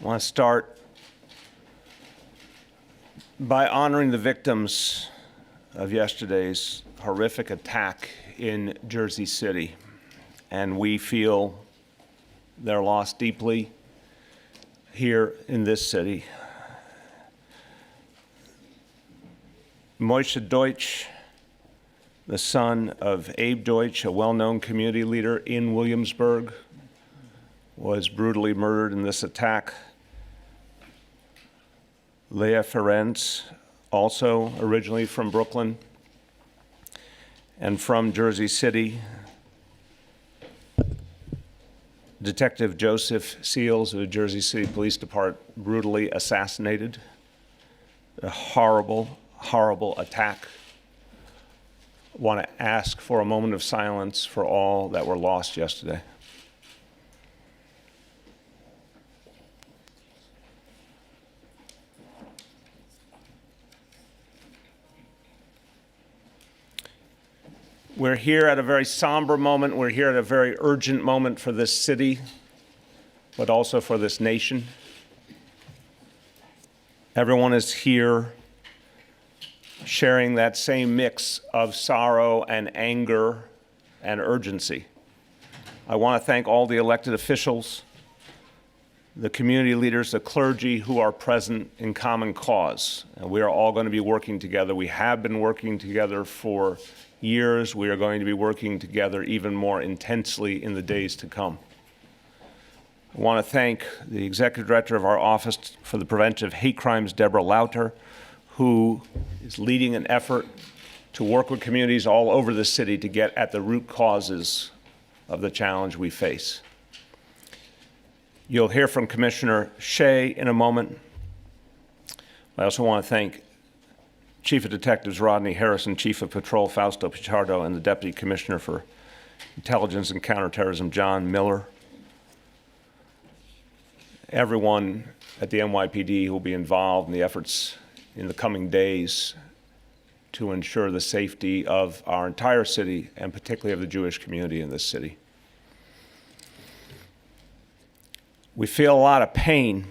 I want to start by honoring the victims of yesterday's horrific attack in Jersey City. And we feel their loss deeply here in this city. Moshe Deutsch, the son of Abe Deutsch, a well-known community leader in Williamsburg, was brutally murdered in this attack. Leah Ferenc, also originally from Brooklyn and from Jersey City. Detective Joseph Seals of the Jersey City Police Department brutally assassinated. A horrible, horrible attack. I want to ask for a moment of silence for all that were lost yesterday. We're here at a very somber moment. We're here at a very urgent moment for this city, but also for this nation. Everyone is here sharing that same mix of sorrow and anger and urgency. I want to thank all the elected officials, the community leaders, the clergy who are present in common cause. And we are all going to be working together. We have been working together for years. We are going to be working together even more intensely in the days to come. I want to thank the Executive Director of our Office for the Prevention of Hate Crimes, Deborah Lauter, who is leading an effort to work with communities all over the city to get at the root causes of the challenge we face. You'll hear from Commissioner Shea in a moment. I also want to thank Chief of Detectives Rodney Harrison, Chief of Patrol Fausto Pichardo, and the Deputy Commissioner for Intelligence and Counterterrorism, John Miller. Everyone at the NYPD who will be involved in the efforts in the coming days to ensure the safety of our entire city, and particularly of the Jewish community in this city. We feel a lot of pain,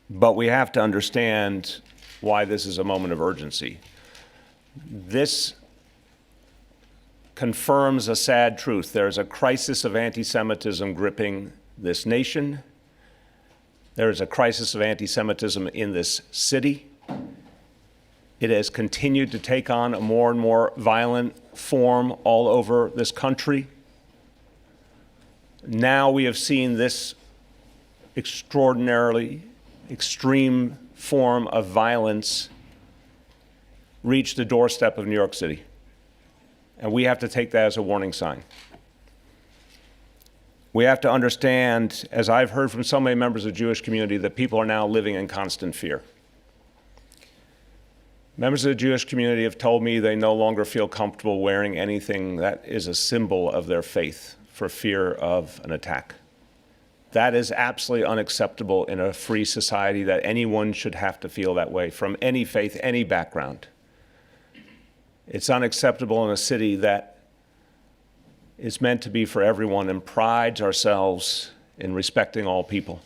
but we have to understand why this is a moment of urgency. This confirms a sad truth. There's a crisis of anti-Semitism gripping this nation. There is a crisis of anti-Semitism in this city. It has continued to take on a more and more violent form all over this country. Now we have seen this extraordinarily extreme form of violence reach the doorstep of New York City. And we have to take that as a warning sign. We have to understand, as I've heard from so many members of the Jewish community, that people are now living in constant fear. Members of the Jewish community have told me they no longer feel comfortable wearing anything that is a symbol of their faith for fear of an attack. That is absolutely unacceptable in a free society, that anyone should have to feel that way from any faith, any background. It's unacceptable in a city that is meant to be for everyone and prides ourselves in respecting all people.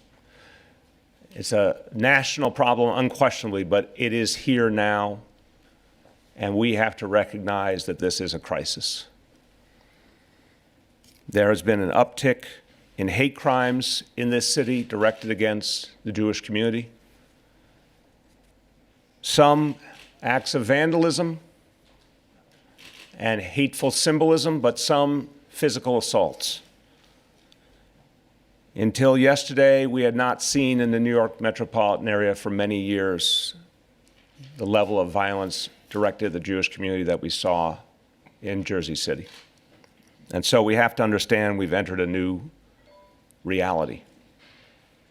It's a national problem, unquestionably, but it is here now, and we have to recognize that this is a crisis. There has been an uptick in hate crimes in this city directed against the Jewish community. Some acts of vandalism and hateful symbolism, but some physical assaults. Until yesterday, we had not seen in the New York metropolitan area for many years the level of violence directed at the Jewish community that we saw in Jersey City. And so we have to understand we've entered a new reality.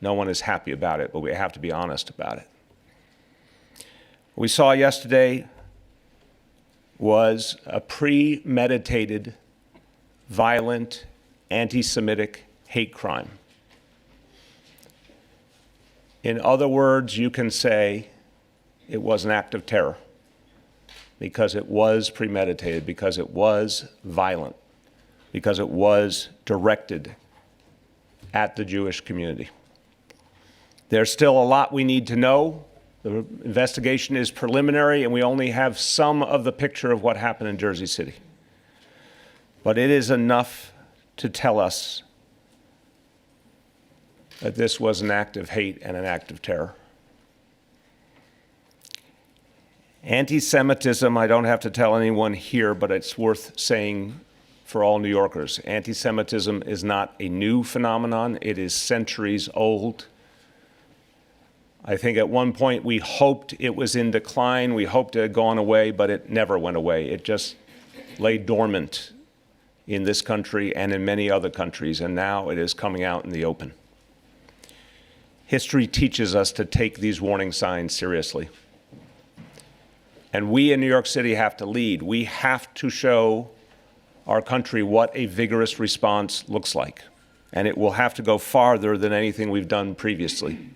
No one is happy about it, but we have to be honest about it. What we saw yesterday was a premeditated, violent, anti-Semitic hate crime. In other words, you can say it was an act of terror because it was premeditated, because it was violent, because it was directed at the Jewish community. There's still a lot we need to know. The investigation is preliminary, and we only have some of the picture of what happened in Jersey City. But it is enough to tell us that this was an act of hate and an act of terror. Anti-Semitism, I don't have to tell anyone here, but it's worth saying for all New Yorkers. Anti-Semitism is not a new phenomenon. It is centuries old. I think at one point we hoped it was in decline. We hoped it had gone away, but it never went away. It just lay dormant in this country and in many other countries, and now it is coming out in the open. History teaches us to take these warning signs seriously. And we in New York City have to lead. We have to show our country what a vigorous response looks like. And it will have to go farther than anything we've done previously.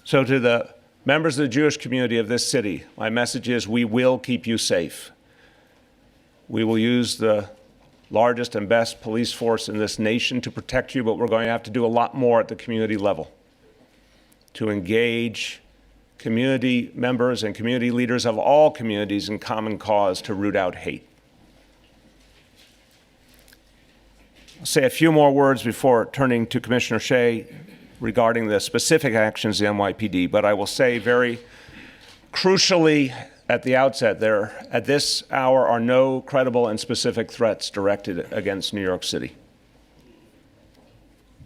So to the members of the Jewish community of this city, my message is we will keep you safe. We will use the largest and best police force in this nation to protect you, but we're going to have to do a lot more at the community level to engage community members and community leaders of all communities in common cause to root out hate. I'll say a few more words before turning to Commissioner Shea regarding the specific actions of the NYPD, but I will say very crucially at the outset, there, at this hour, are no credible and specific threats directed against New York City.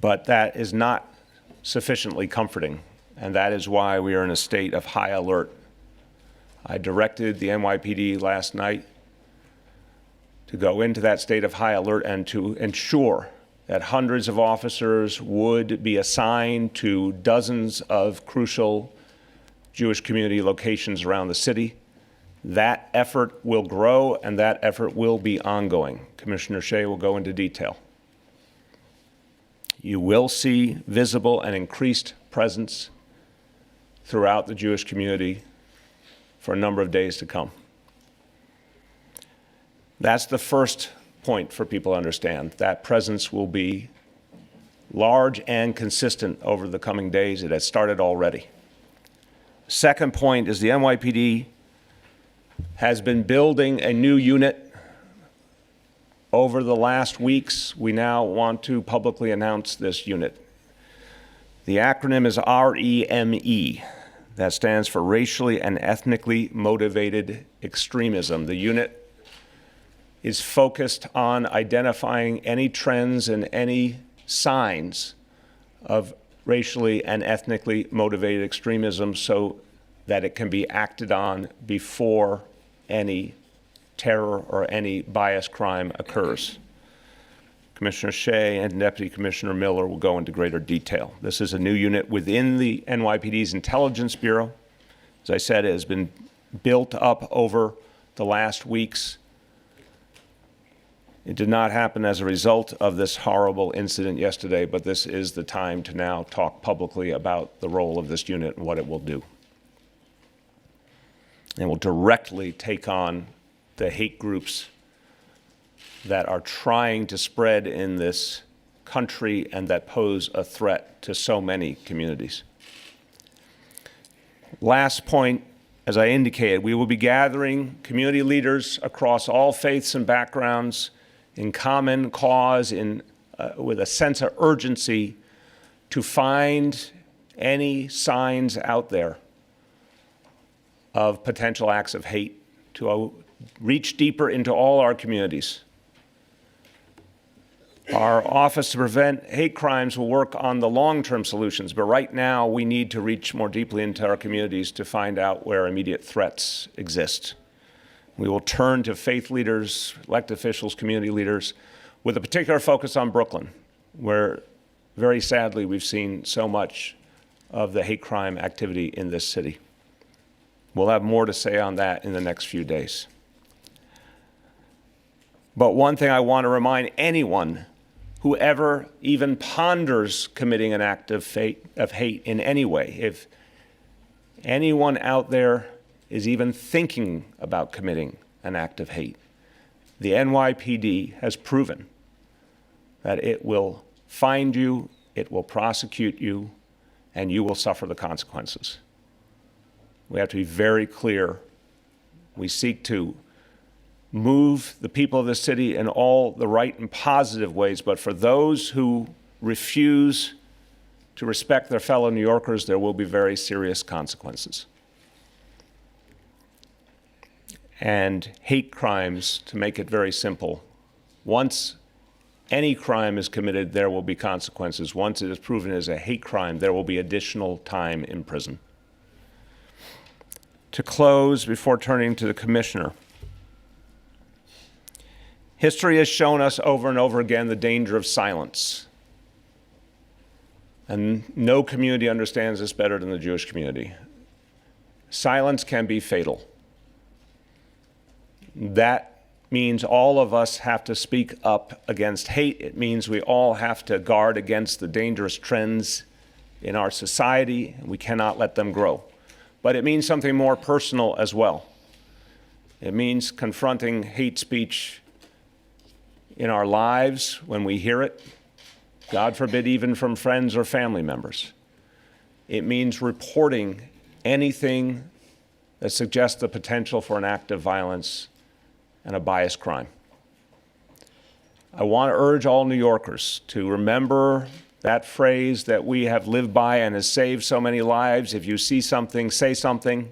But that is not sufficiently comforting, and that is why we are in a state of high alert. I directed the NYPD last night to go into that state of high alert and to ensure that hundreds of officers would be assigned to dozens of crucial Jewish community locations around the city. That effort will grow, and that effort will be ongoing. Commissioner Shea will go into detail. You will see visible and increased presence throughout the Jewish community for a number of days to come. That's the first point for people to understand. That presence will be large and consistent over the coming days. It has started already. Second point is the NYPD has been building a new unit over the last weeks. We now want to publicly announce this unit. The acronym is REME. That stands for Racially and Ethnically Motivated Extremism. The unit is focused on identifying any trends and any signs of racially and ethnically motivated extremism so that it can be acted on before any terror or any bias crime occurs. Commissioner Shea and Deputy Commissioner Miller will go into greater detail. This is a new unit within the NYPD's Intelligence Bureau. As I said, it has been built up over the last weeks. It did not happen as a result of this horrible incident yesterday, but this is the time to now talk publicly about the role of this unit and what it will do. And will directly take on the hate groups that are trying to spread in this country and that pose a threat to so many communities. Last point, as I indicated, we will be gathering community leaders across all faiths and backgrounds in common cause, with a sense of urgency to find any signs out there of potential acts of hate, to reach deeper into all our communities. Our Office to Prevent Hate Crimes will work on the long-term solutions, but right now we need to reach more deeply into our communities to find out where immediate threats exist. We will turn to faith leaders, elected officials, community leaders, with a particular focus on Brooklyn, where very sadly we've seen so much of the hate crime activity in this city. We'll have more to say on that in the next few days. But one thing I want to remind anyone who ever even ponders committing an act of hate in any way, if anyone out there is even thinking about committing an act of hate, the NYPD has proven that it will find you, it will prosecute you, and you will suffer the consequences. We have to be very clear. We seek to move the people of the city in all the right and positive ways, but for those who refuse to respect their fellow New Yorkers, there will be very serious consequences. And hate crimes, to make it very simple, once any crime is committed, there will be consequences. Once it is proven as a hate crime, there will be additional time in prison. To close, before turning to the Commissioner, history has shown us over and over again the danger of silence. And no community understands this better than the Jewish community. Silence can be fatal. That means all of us have to speak up against hate. It means we all have to guard against the dangerous trends in our society, and we cannot let them grow. But it means something more personal as well. It means confronting hate speech in our lives when we hear it, God forbid, even from friends or family members. It means reporting anything that suggests the potential for an act of violence and a biased crime. I want to urge all New Yorkers to remember that phrase that we have lived by and has saved so many lives: if you see something, say something.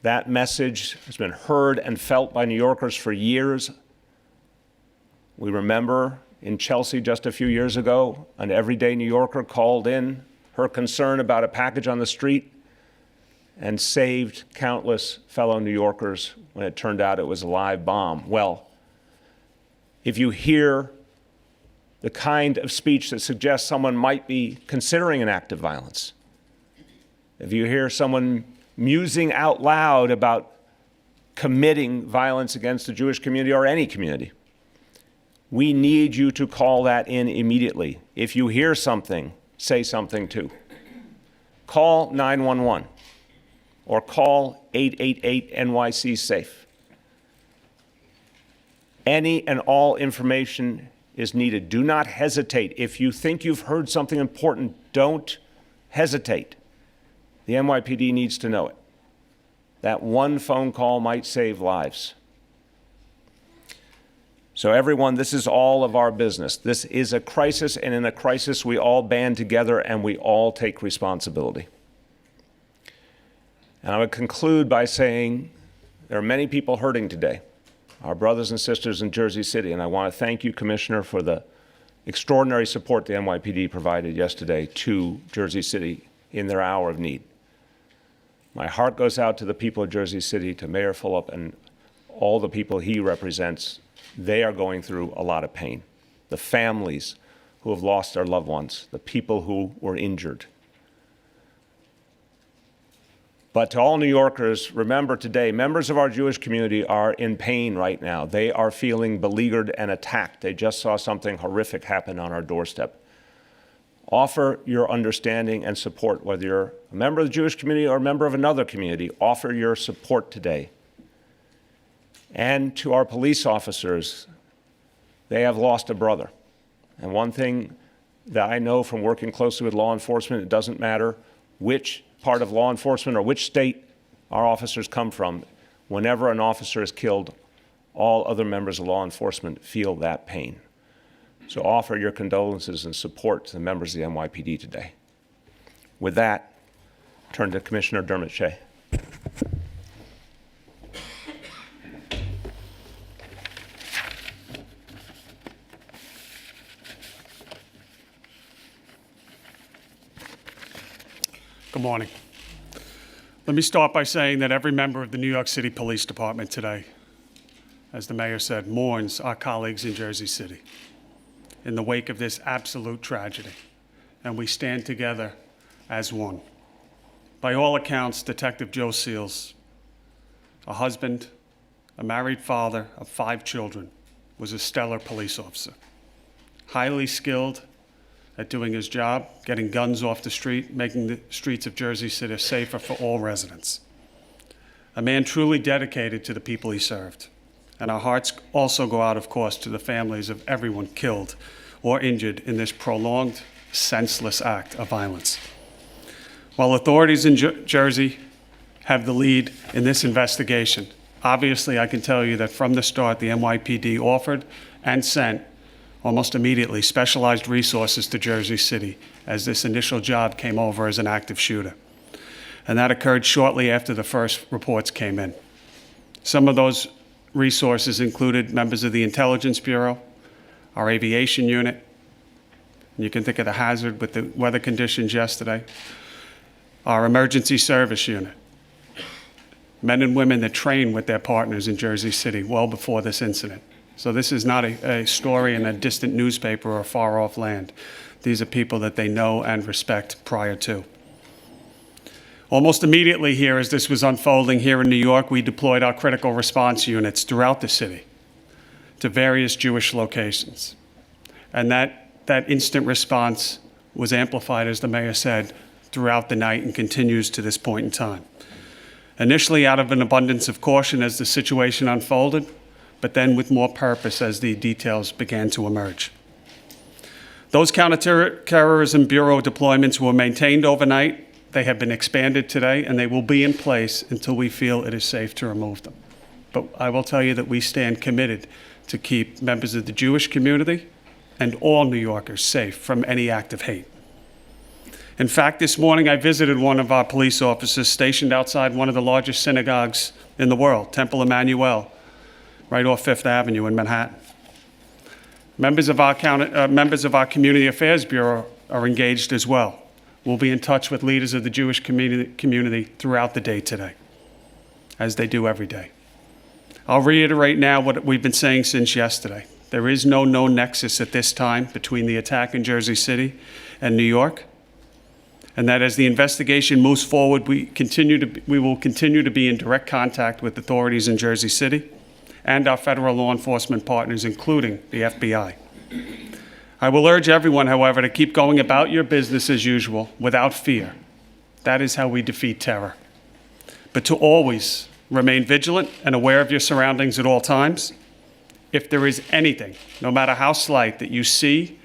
That message has been heard and felt by New Yorkers for years. We remember in Chelsea just a few years ago, an everyday New Yorker called in her concern about a package on the street and saved countless fellow New Yorkers when it turned out it was a live bomb. Well, if you hear the kind of speech that suggests someone might be considering an act of violence, if you hear someone musing out loud about committing violence against the Jewish community or any community, we need you to call that in immediately. If you hear something, say something too. Call 911 or call 888 NYC SAFE. Any and all information is needed. Do not hesitate. If you think you've heard something important, don't hesitate. The NYPD needs to know it. That one phone call might save lives. So everyone, this is all of our business. This is a crisis, and in a crisis, we all band together and we all take responsibility. And I would conclude by saying there are many people hurting today, our brothers and sisters in Jersey City, and I want to thank you, Commissioner, for the extraordinary support the NYPD provided yesterday to Jersey City in their hour of need. My heart goes out to the people of Jersey City, to Mayor Fulop and all the people he represents. They are going through a lot of pain. The families who have lost their loved ones, the people who were injured. But to all New Yorkers, remember today, members of our Jewish community are in pain right now. They are feeling beleaguered and attacked. They just saw something horrific happen on our doorstep. Offer your understanding and support, whether you're a member of the Jewish community or a member of another community. Offer your support today. And to our police officers, they have lost a brother. And one thing that I know from working closely with law enforcement, it doesn't matter which part of law enforcement or which state our officers come from. Whenever an officer is killed, all other members of law enforcement feel that pain. So offer your condolences and support to the members of the NYPD today. With that, turn to Commissioner Dermot Shea. Good morning. Let me start by saying that every member of the New York City Police Department today, as the mayor said, mourns our colleagues in Jersey City in the wake of this absolute tragedy, and we stand together as one. By all accounts, Detective Joe Seals, a husband, a married father of 5 children, was a stellar police officer, highly skilled at doing his job, getting guns off the street, making the streets of Jersey City safer for all residents. A man truly dedicated to the people he served. And our hearts also go out, of course, to the families of everyone killed or injured in this prolonged, senseless act of violence. While authorities in Jersey have the lead in this investigation, obviously I can tell you that from the start, the NYPD offered and sent almost immediately specialized resources to Jersey City as this initial job came over as an active shooter. And that occurred shortly after the first reports came in. Some of those resources included members of the Intelligence Bureau, our aviation unit, and you can think of the hazard with the weather conditions yesterday, our emergency service unit, men and women that train with their partners in Jersey City well before this incident. So this is not a story in a distant newspaper or far-off land. These are people that they know and respect prior to. Almost immediately here, as this was unfolding here in New York, we deployed our critical response units throughout the city to various Jewish locations. And that instant response was amplified, as the mayor said, throughout the night and continues to this point in time. Initially out of an abundance of caution as the situation unfolded, but then with more purpose as the details began to emerge. Those counterterrorism bureau deployments were maintained overnight. They have been expanded today, and they will be in place until we feel it is safe to remove them. But I will tell you that we stand committed to keep members of the Jewish community and all New Yorkers safe from any act of hate. In fact, this morning I visited one of our police officers stationed outside one of the largest synagogues in the world, Temple Emmanuel, right off Fifth Avenue in Manhattan. Members of our Community Affairs Bureau are engaged as well. We'll be in touch with leaders of the Jewish community throughout the day today, as they do every day. I'll reiterate now what we've been saying since yesterday. There is no known nexus at this time between the attack in Jersey City and New York, and that as the investigation moves forward, we will continue to be in direct contact with authorities in Jersey City and our federal law enforcement partners, including the FBI. I will urge everyone, however, to keep going about your business as usual without fear. That is how we defeat terror. But to always remain vigilant and aware of your surroundings at all times. If there is anything, no matter how slight, that you see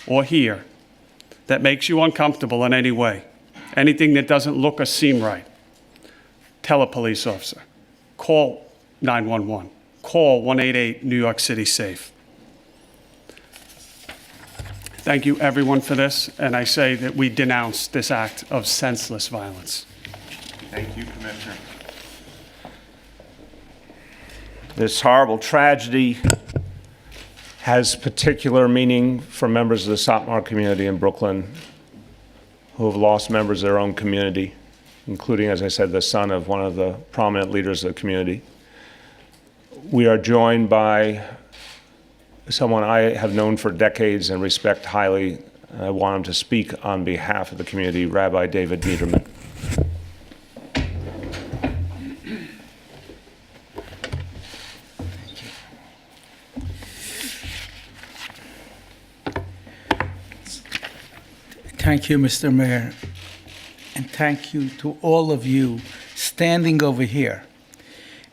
or hear that makes you uncomfortable in any way, anything that doesn't look or seem right, tell a police officer. Call 911. Call 188 New York City Safe. Thank you, everyone, for this, and I say that we denounce this act of senseless violence. Thank you, Commissioner. This horrible tragedy has particular meaning for members of the Satmar community in Brooklyn who have lost members of their own community, including, as I said, the son of one of the prominent leaders of the community. We are joined by someone I have known for decades and respect highly. I want him to speak on behalf of the community, Rabbi David Niederman. Thank you, Mr. Mayor, and thank you to all of you standing over here,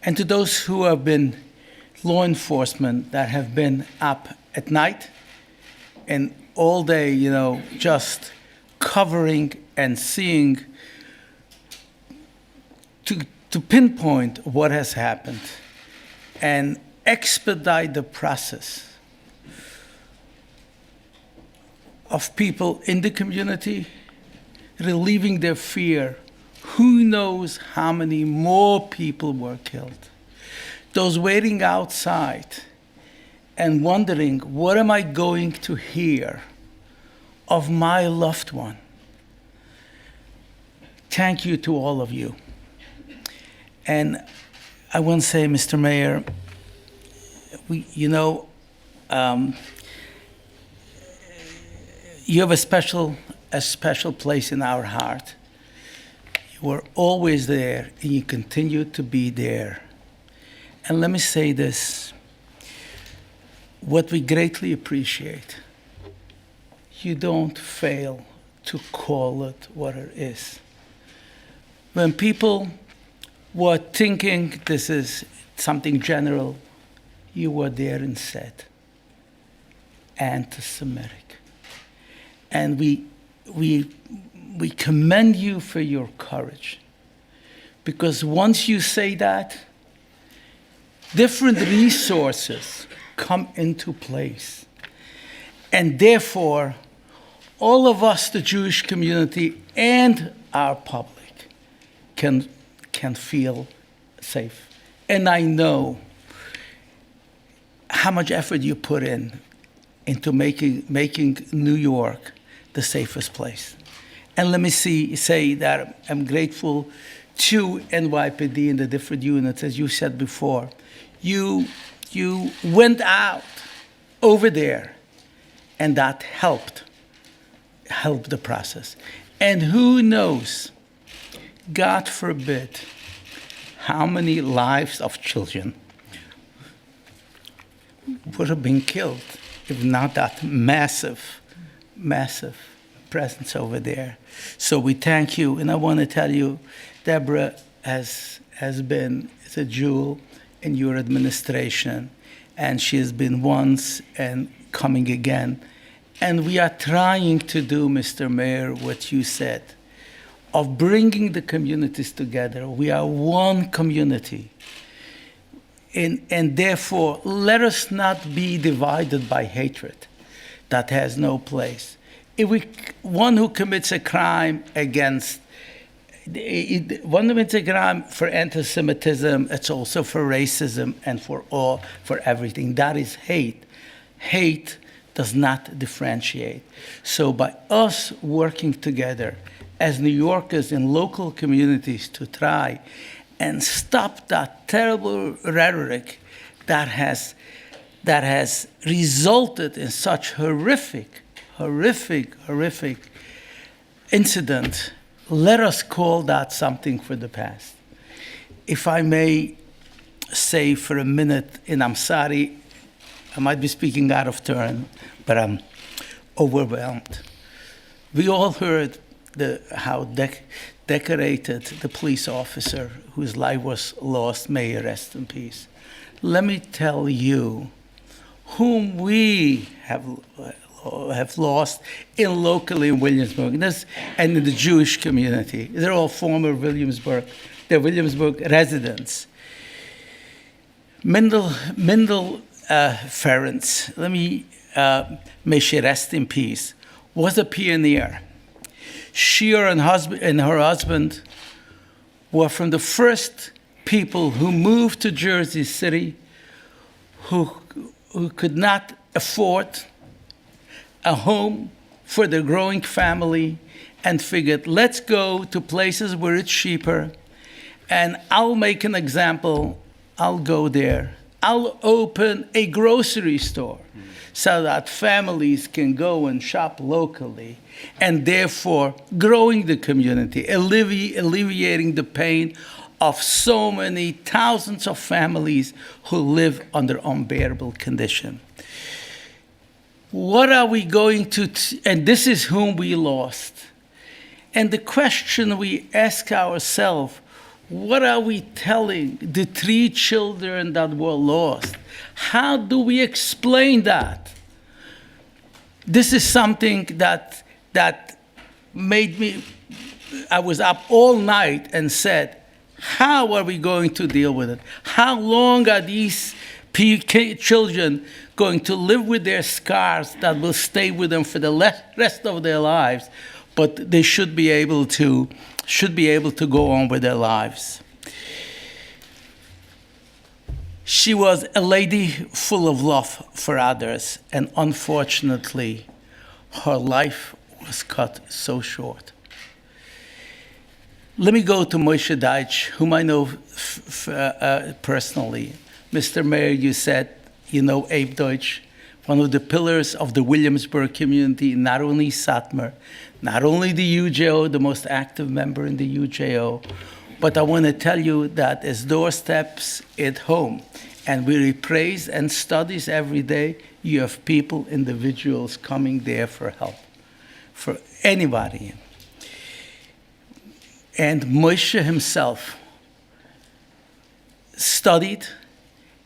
and to those who have been law enforcement that have been up at night and all day, just covering and seeing to pinpoint what has happened and expedite the process of people in the community relieving their fear. Who knows how many more people were killed? Those waiting outside and wondering, what am I going to hear of my loved one? Thank you to all of you. And I want to say, Mr. Mayor, you have a special place in our heart. You were always there, and you continue to be there. And let me say this, what we greatly appreciate, you don't fail to call it what it is. When people were thinking this is something general, you were there and said, anti-Semitic. And we commend you for your courage. Because once you say that, different resources come into place. And therefore, all of us, the Jewish community and our public, can feel safe. And I know how much effort you put into making New York the safest place. And let me say that I'm grateful to NYPD and the different units, as you said before. You went out over there, and that helped the process. And who knows, God forbid, how many lives of children would have been killed if not that massive presence over there. So we thank you, and I want to tell you, Deborah has been a jewel in your administration, and she has been once and coming again. And we are trying to do, Mr. Mayor, what you said, of bringing the communities together. We are one community. And therefore, let us not be divided by hatred that has no place. One who commits a crime against, one who commits a crime for anti-Semitism, it's also for racism and for everything. That is hate. Hate does not differentiate. So by us working together as New Yorkers in local communities to try and stop that terrible rhetoric that has resulted in such horrific incident, let us call that something for the past. If I may say for a minute, and I'm sorry, I might be speaking out of turn, but I'm overwhelmed. We all heard how decorated the police officer whose life was lost, may he rest in peace. Let me tell you, whom we have lost locally in Williamsburg, and in the Jewish community. They're all former Williamsburg residents. Mendel Ferenc, may she rest in peace, was a pioneer. She and her husband were from the first people who moved to Jersey City, who could not afford a home for their growing family, and figured, let's go to places where it's cheaper, and I'll make an example. I'll go there. I'll open a grocery store so that families can go and shop locally, and therefore growing the community, alleviating the pain of so many thousands of families who live under unbearable condition. What are we going to, and this is whom we lost. And the question we ask ourselves, what are we telling the 3 children that were lost? How do we explain that? This is something that made me, I was up all night and said, how are we going to deal with it? How long are these children going to live with their scars that will stay with them for the rest of their lives? But they should be able to go on with their lives. She was a lady full of love for others, and unfortunately, her life was cut so short. Let me go to Moshe Deitch, whom I know personally. Mr. Mayor, you said you know Abe Deutsch, one of the pillars of the Williamsburg community, not only Satmar, not only the UJO, the most active member in the UJO, but I want to tell you that as doorsteps at home, and we praise and studies every day, you have people, individuals coming there for help, for anybody. And Moshe himself studied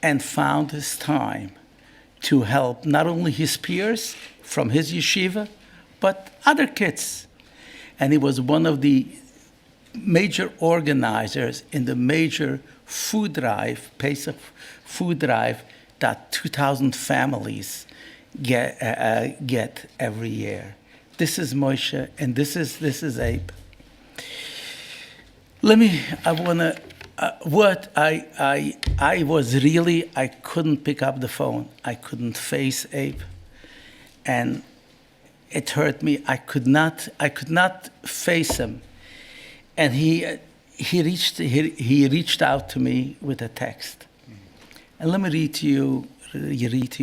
and found his time to help not only his peers from his yeshiva, but other kids. And he was one of the major organizers in the major food drive, Pesach food drive, that 2,000 families get every year. This is Moshe, and this is Abe. I couldn't pick up the phone. I couldn't face Abe. And it hurt me. I could not face him. And he reached out to me with a text. And let me read to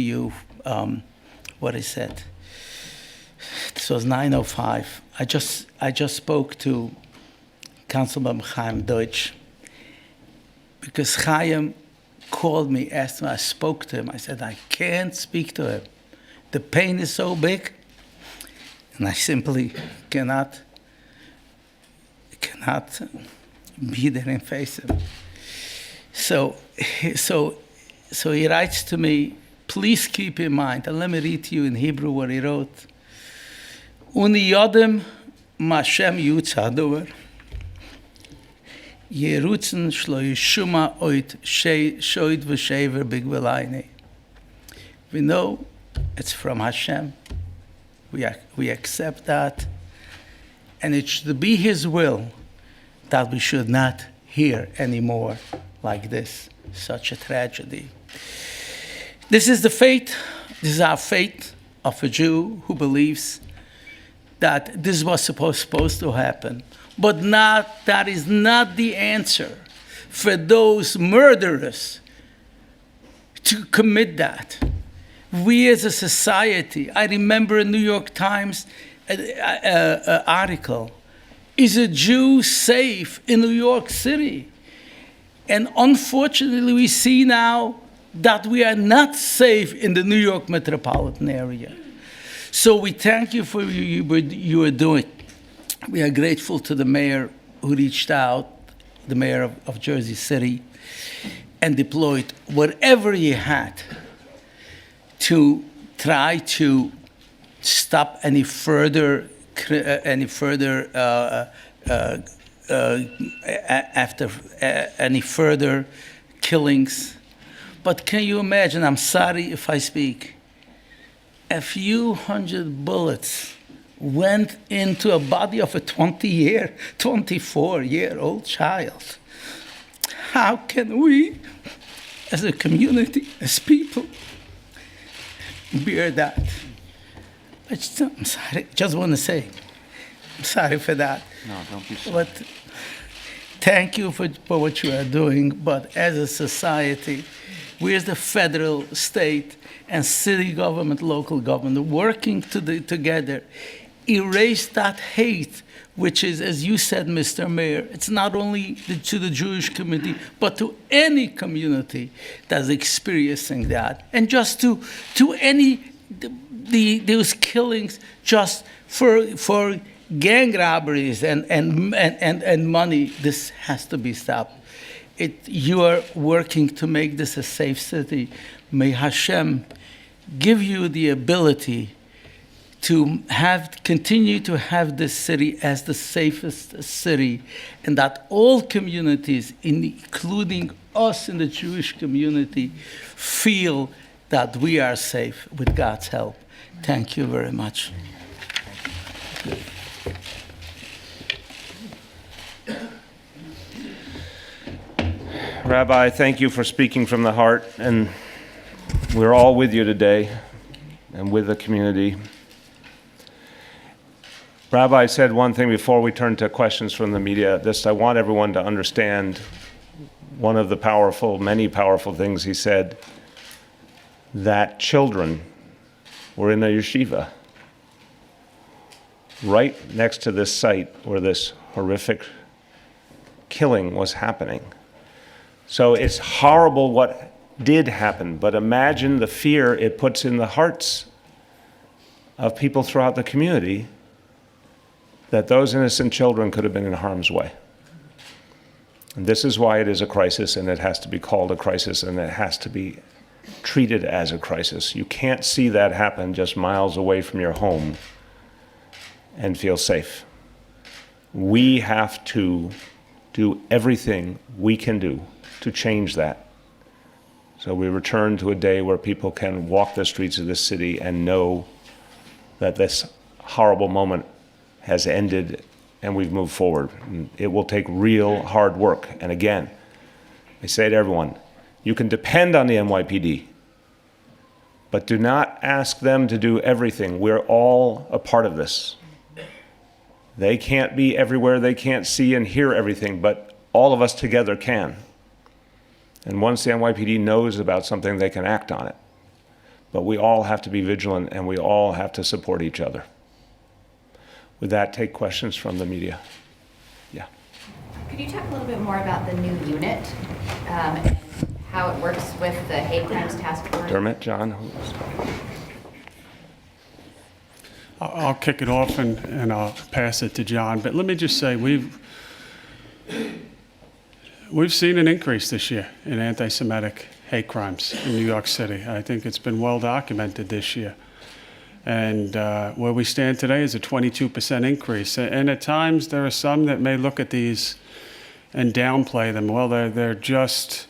you what he said. This was 9:05. I just spoke to Councilman Chaim Deutsch, because Chaim called me, asked me, I spoke to him. I said, I can't speak to him. The pain is so big, and I simply cannot be there and face him. So he writes to me, please keep in mind, and let me read to you in Hebrew what he wrote. Uni yodem mashem yutzadover. Yerutzen shlo yishuma oit shoyd v'shever bigvelayne. We know it's from Hashem. We accept that. And it should be His will that we should not hear anymore like this, such a tragedy. This is the fate, this is our fate of a Jew who believes that this was supposed to happen. But that is not the answer for those murderers to commit that. We as a society, I remember a New York Times article, is a Jew safe in New York City? And unfortunately, we see now that we are not safe in the New York metropolitan area. So we thank you for what you are doing. We are grateful to the mayor who reached out, the mayor of Jersey City, and deployed whatever he had to try to stop any further killings. But can you imagine? I'm sorry if I speak. A few hundred bullets went into a body of a 24-year-old child. How can we, as a community, as people, bear that? I'm sorry, just want to say, I'm sorry for that. No, don't be sorry. But thank you for what you are doing, but as a society, we as the federal, state, and city government, local government, working together, erase that hate, which is, as you said, Mr. Mayor, it's not only to the Jewish community, but to any community that's experiencing that. And just to any, those killings just for gang robberies and money, this has to be stopped. You are working to make this a safe city. May Hashem give you the ability to continue to have this city as the safest city, and that all communities, including us in the Jewish community, feel that we are safe with God's help. Thank you very much. Rabbi, thank you for speaking from the heart, and we're all with you today and with the community. Rabbi said one thing before we turn to questions from the media. I want everyone to understand one of the many powerful things he said, that children were in a yeshiva right next to this site where this horrific killing was happening. So it's horrible what did happen, but imagine the fear it puts in the hearts of people throughout the community that those innocent children could have been in harm's way. And this is why it is a crisis, and it has to be called a crisis, and it has to be treated as a crisis. You can't see that happen just miles away from your home and feel safe. We have to do everything we can do to change that. So we return to a day where people can walk the streets of this city and know that this horrible moment has ended and we've moved forward. And it will take real hard work. And again, I say to everyone, you can depend on the NYPD, but do not ask them to do everything. We're all a part of this. They can't be everywhere, they can't see and hear everything, but all of us together can. And once the NYPD knows about something, they can act on it. But we all have to be vigilant, and we all have to support each other. With that, take questions from the media. Yeah. Could you talk a little bit more about the new unit and how it works with the hate crimes task force? Dermot, John? I'll kick it off and I'll pass it to John. But let me just say, we've seen an increase this year in anti-Semitic hate crimes in New York City. I think it's been well documented this year. And where we stand today is a 22% increase. And at times there are some that may look at these and downplay them. Well, they're just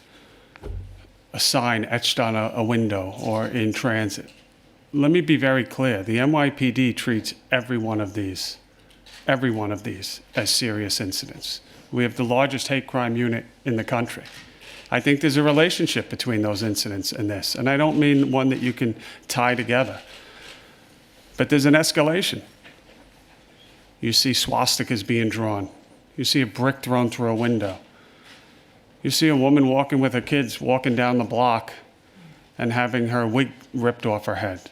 a sign etched on a window or in transit. Let me be very clear. The NYPD treats every one of these as serious incidents. We have the largest hate crime unit in the country. I think there's a relationship between those incidents and this. And I don't mean one that you can tie together. But there's an escalation. You see swastikas being drawn. You see a brick thrown through a window. You see a woman walking with her kids walking down the block and having her wig ripped off her head.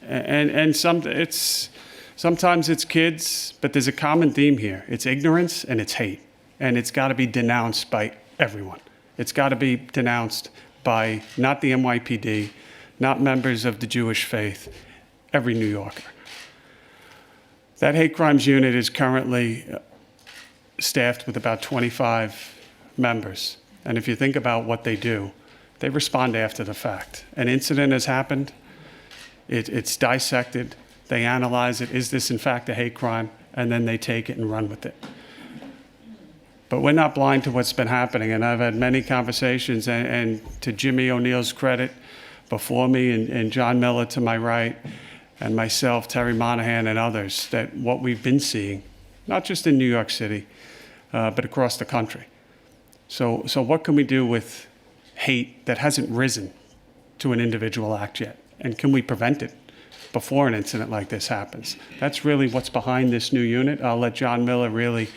And sometimes it's kids, but there's a common theme here. It's ignorance and it's hate. And it's got to be denounced by everyone. It's got to be denounced by not the NYPD, not members of the Jewish faith, every New Yorker. That hate crimes unit is currently staffed with about 25 members. And if you think about what they do, they respond after the fact. An incident has happened, it's dissected, they analyze it, is this in fact a hate crime? And then they take it and run with it. But we're not blind to what's been happening, and I've had many conversations, and to Jimmy O'Neill's credit, before me, and John Miller to my right, and myself, Terry Monahan, and others, that what we've been seeing, not just in New York City, but across the country. So what can we do with hate that hasn't risen to an individual act yet? And can we prevent it before an incident like this happens? That's really what's behind this new unit. I'll let John Miller really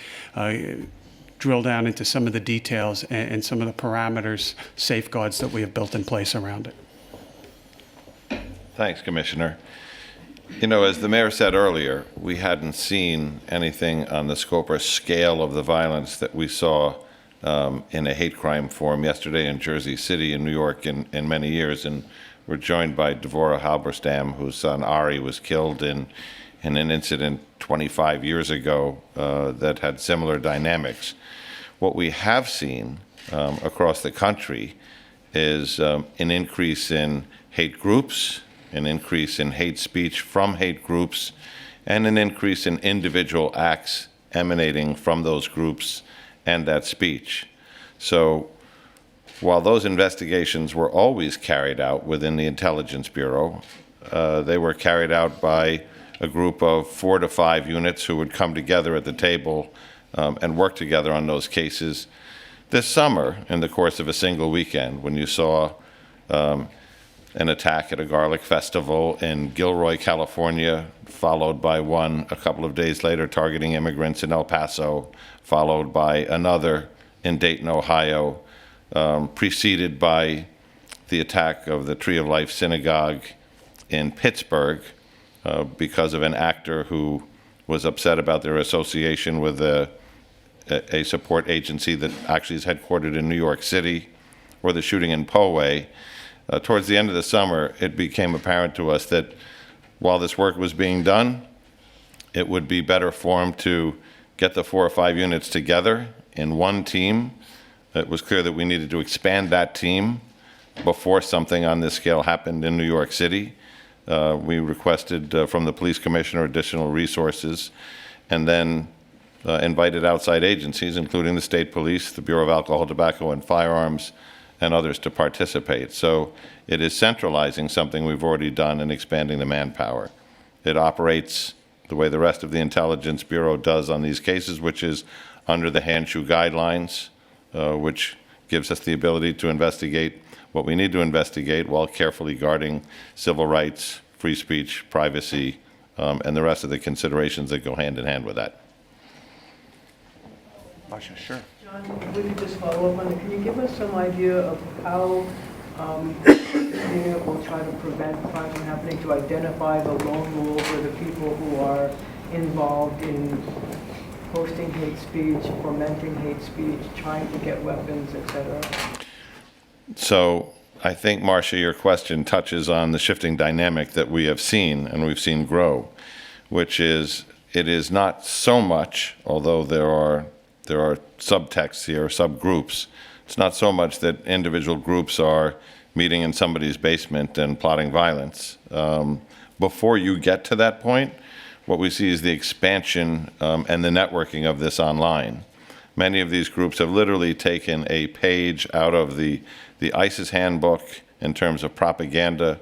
drill down into some of the details and some of the parameters, safeguards that we have built in place around it. Thanks, Commissioner. You know, as the mayor said earlier, we hadn't seen anything on the scope or scale of the violence that we saw in a hate crime forum yesterday in Jersey City in New York in many years. And we're joined by Devorah Halberstam, whose son Ari was killed in an incident 25 years ago that had similar dynamics. What we have seen across the country is an increase in hate groups, an increase in hate speech from hate groups, and an increase in individual acts emanating from those groups and that speech. So while those investigations were always carried out within the Intelligence Bureau, they were carried out by a group of 4 to 5 units who would come together at the table and work together on those cases. This summer, in the course of a single weekend, when you saw an attack at a garlic festival in Gilroy, California, followed by one a couple of days later targeting immigrants in El Paso, followed by another in Dayton, Ohio, preceded by the attack of the Tree of Life Synagogue in Pittsburgh because of an actor who was upset about their association with a support agency that actually is headquartered in New York City, or the shooting in Poway. Towards the end of the summer, it became apparent to us that while this work was being done, it would be better formed to get the 4 or 5 units together in one team it was clear that we needed to expand that team before something on this scale happened in New York City. We requested from the police commissioner additional resources, and then invited outside agencies, including the state police, the Bureau of Alcohol, Tobacco, and Firearms, and others to participate. So it is centralizing something we've already done and expanding the manpower. It operates the way the rest of the Intelligence Bureau does on these cases, which is under the Handshoe guidelines, which gives us the ability to investigate what we need to investigate while carefully guarding civil rights, free speech, privacy, and the rest of the considerations that go hand in hand with that. Blasio, sure. John, we could just follow up on it. Can you give us some idea of how this unit will try to prevent crime from happening, to identify the lone wolves or the people who are involved in posting hate speech, fomenting hate speech, trying to get weapons, etc.? So I think, Marcia, your question touches on the shifting dynamic that we have seen and we've seen grow, which is it is not so much, although there are subtexts here, subgroups, it's not so much that individual groups are meeting in somebody's basement and plotting violence. Before you get to that point, what we see is the expansion and the networking of this online. Many of these groups have literally taken a page out of the ISIS handbook in terms of propaganda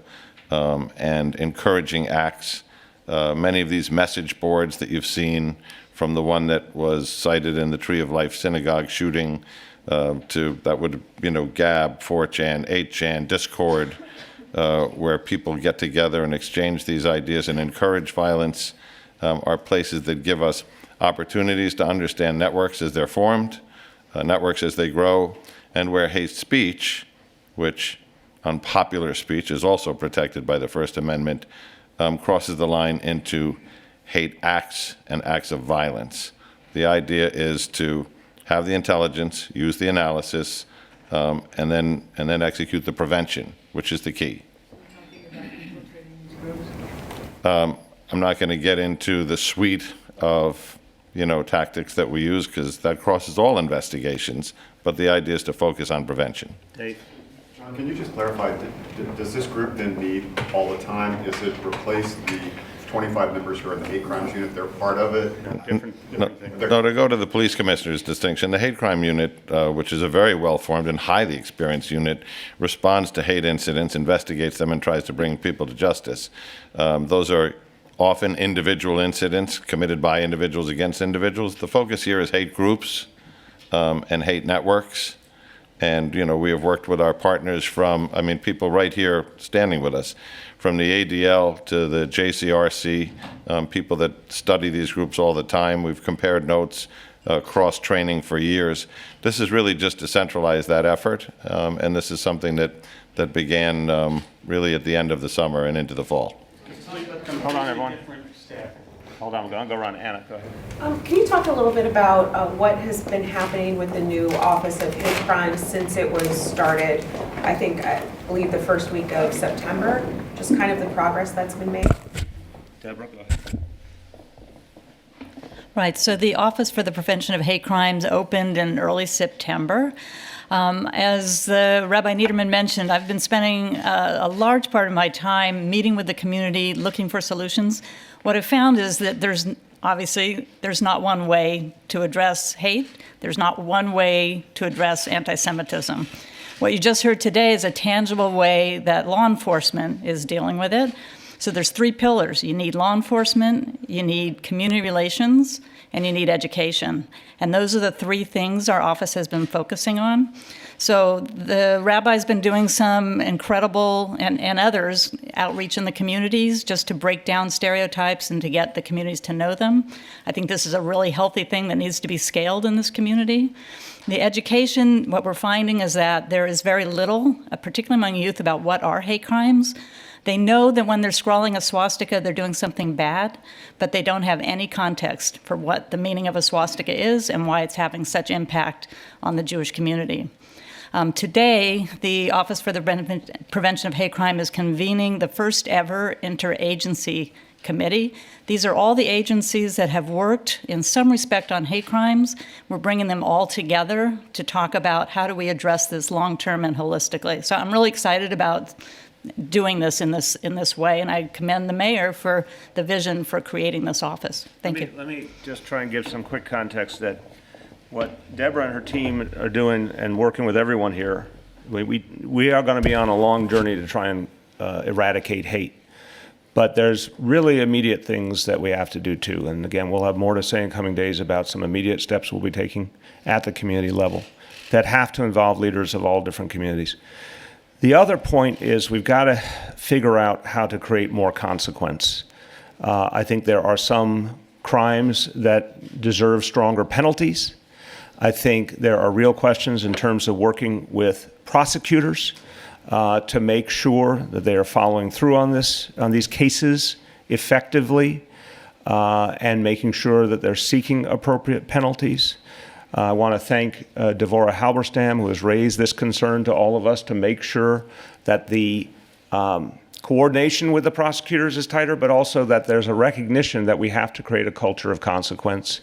and encouraging acts. Many of these message boards that you've seen, from the one that was cited in the Tree of Life synagogue shooting to that would, Gab, 4chan, 8chan, Discord, where people get together and exchange these ideas and encourage violence, are places that give us opportunities to understand networks as they're formed, networks as they grow, and where hate speech, which unpopular speech is also protected by the First Amendment, crosses the line into hate acts and acts of violence. The idea is to have the intelligence, use the analysis, and then execute the prevention, which is the key. I'm not going to get into the suite of tactics that we use, because that crosses all investigations, but the idea is to focus on prevention. Dave? John, can you just clarify, does this group then meet all the time? Is it replace the 25 members who are in the hate crimes unit? They're part of it? Different thing. No, to go to the police commissioner's distinction, the hate crime unit, which is a very well-formed and highly experienced unit, responds to hate incidents, investigates them, and tries to bring people to justice. Those are often individual incidents committed by individuals against individuals. The focus here is hate groups and hate networks. And, we have worked with our partners from, people right here standing with us, from the ADL to the JCRC, people that study these groups all the time. We've compared notes, cross-training for years. This is really just to centralize that effort, and this is something that began really at the end of the summer and into the fall. Hold on, everyone. Hold on, we're going to go around. Anna, go ahead. Can you talk a little bit about what has been happening with the new Office of Hate Crimes since it was started, I believe the first week of September, just kind of the progress that's been made? Deborah, go ahead. Right, so the Office for the Prevention of Hate Crimes opened in early September. As Rabbi Niederman mentioned, I've been spending a large part of my time meeting with the community, looking for solutions. What I've found is that there's not one way to address hate. There's not one way to address anti-Semitism. What you just heard today is a tangible way that law enforcement is dealing with it. So there's three pillars. You need law enforcement, you need community relations, and you need education. And those are the three things our office has been focusing on. So the rabbi's been doing some incredible, and others, outreach in the communities just to break down stereotypes and to get the communities to know them. I think this is a really healthy thing that needs to be scaled in this community. The education, what we're finding is that there is very little, particularly among youth, about what are hate crimes. They know that when they're scrawling a swastika, they're doing something bad, but they don't have any context for what the meaning of a swastika is and why it's having such impact on the Jewish community. Today, the Office for the Prevention of Hate Crime is convening the first ever interagency committee. These are all the agencies that have worked in some respect on hate crimes. We're bringing them all together to talk about how do we address this long-term and holistically. So I'm really excited about doing this in this way, and I commend the mayor for the vision for creating this office. Thank you. Let me just try and give some quick context that what Deborah and her team are doing and working with everyone here, we are going to be on a long journey to try and eradicate hate. But there's really immediate things that we have to do too. And again, we'll have more to say in coming days about some immediate steps we'll be taking at the community level that have to involve leaders of all different communities. The other point is we've got to figure out how to create more consequence. I think there are some crimes that deserve stronger penalties. I think there are real questions in terms of working with prosecutors to make sure that they are following through on these cases effectively and making sure that they're seeking appropriate penalties. I want to thank Devorah Halberstam, who has raised this concern to all of us to make sure that the coordination with the prosecutors is tighter, but also that there's a recognition that we have to create a culture of consequence,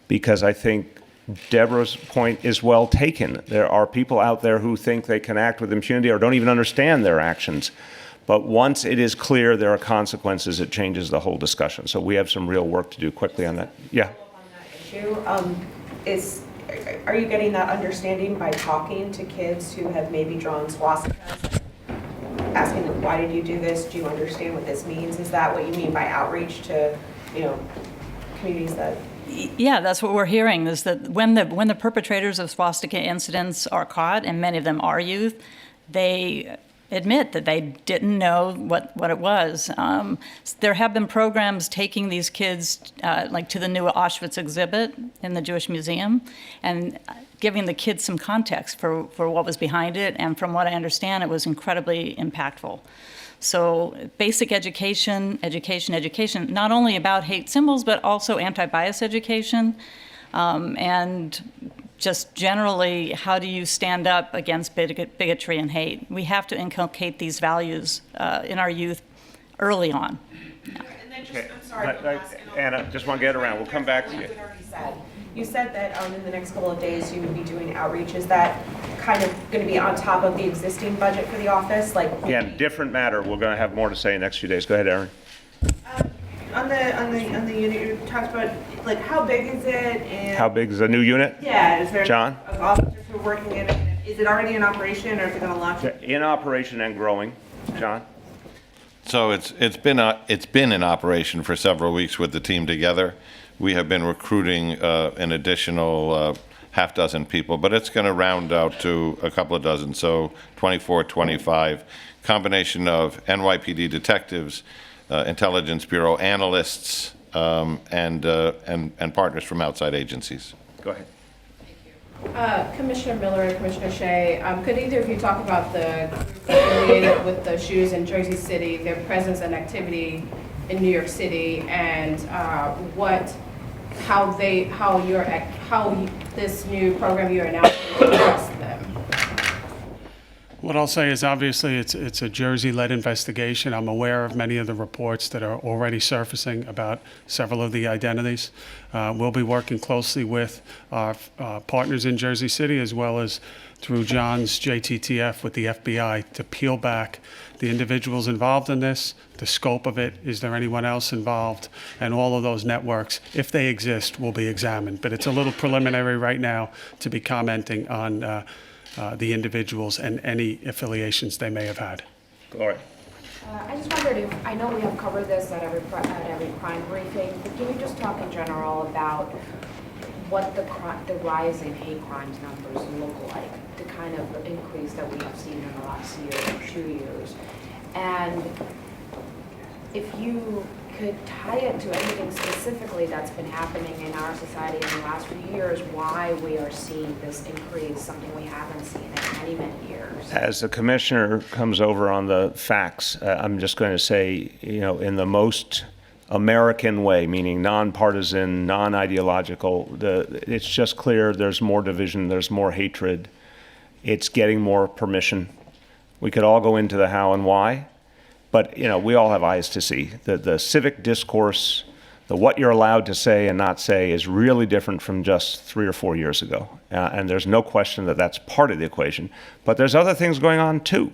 because I think Deborah's point is well taken. There are people out there who think they can act with impunity or don't even understand their actions. But once it is clear there are consequences, it changes the whole discussion. So we have some real work to do quickly on that. Yeah. Are you getting that understanding by talking to kids who have maybe drawn swastikas? Asking them, why did you do this? Do you understand what this means? Is that what you mean by outreach to, communities that... Yeah, that's what we're hearing, is that when the perpetrators of swastika incidents are caught, and many of them are youth, they admit that they didn't know what it was. There have been programs taking these kids like to the new Auschwitz exhibit in the Jewish Museum and giving the kids some context for what was behind it, and from what I understand, it was incredibly impactful. So basic education, not only about hate symbols, but also anti-bias education, and just generally, how do you stand up against bigotry and hate? We have to inculcate these values in our youth early on. And then just, I'm sorry, one last, Anna, just want to get around. We'll come back to you. You said that in the next couple of days you would be doing outreach. Is that kind of going to be on top of the existing budget for the office? Again, different matter. We're going to have more to say in the next few days. Go ahead, Erin. On the unit, you talked about how big is it? And How big is the new unit? yeah, is there John? of officers who are working in it? Is it already in operation, or is it going to launch? In operation and growing. John? So it's been in operation for several weeks with the team together. We have been recruiting an additional half dozen people, but it's going to round out to a couple of dozen, so 24, 25. Combination of NYPD detectives, Intelligence Bureau analysts, and partners from outside agencies. Go ahead. Commissioner Miller and Commissioner Shea, could either of you talk about the group affiliated with the shoes in Jersey City, their presence and activity in New York City, and how this new program you're announcing will address them? What I'll say is obviously it's a Jersey-led investigation. I'm aware of many of the reports that are already surfacing about several of the identities. We'll be working closely with our partners in Jersey City, as well as through John's JTTF with the FBI, to peel back the individuals involved in this, the scope of it, is there anyone else involved, and all of those networks, if they exist, will be examined. But it's a little preliminary right now to be commenting on the individuals and any affiliations they may have had. Gloria. I just wondered if, I know we have covered this at every crime briefing, but can you just talk in general about what the rise in hate crimes numbers look like, the kind of increase that we have seen in the last year or 2 years? And if you could tie it to anything specifically that's been happening in our society in the last few years, why we are seeing this increase, something we haven't seen in many, many years. As the commissioner comes over on the facts, I'm just going to say, in the most American way, meaning nonpartisan, non-ideological, it's just clear there's more division, there's more hatred. It's getting more permission. We could all go into the how and why, But, you know, we all have eyes to see. The civic discourse, the what you're allowed to say and not say is really different from just 3 or 4 years ago. And there's no question that that's part of the equation. But there's other things going on too.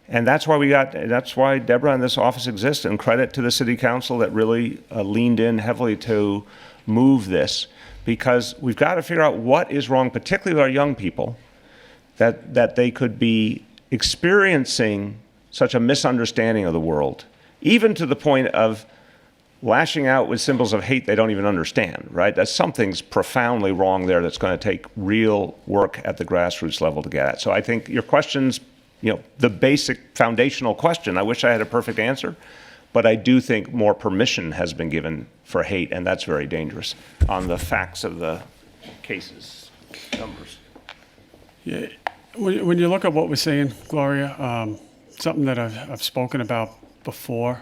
And that's why Deborah and this office exists, and credit to the city council that really leaned in heavily to move this, because we've got to figure out what is wrong, particularly with our young people, that they could be experiencing such a misunderstanding of the world, even to the point of lashing out with symbols of hate they don't even understand, right? That something's profoundly wrong there that's going to take real work at the grassroots level to get at. So I think your question's, you know, the basic foundational question. I wish I had a perfect answer, but I do think more permission has been given for hate, and that's very dangerous on the facts of the cases, numbers. Yeah, when you look at what we're saying, Gloria, something that I've spoken about before,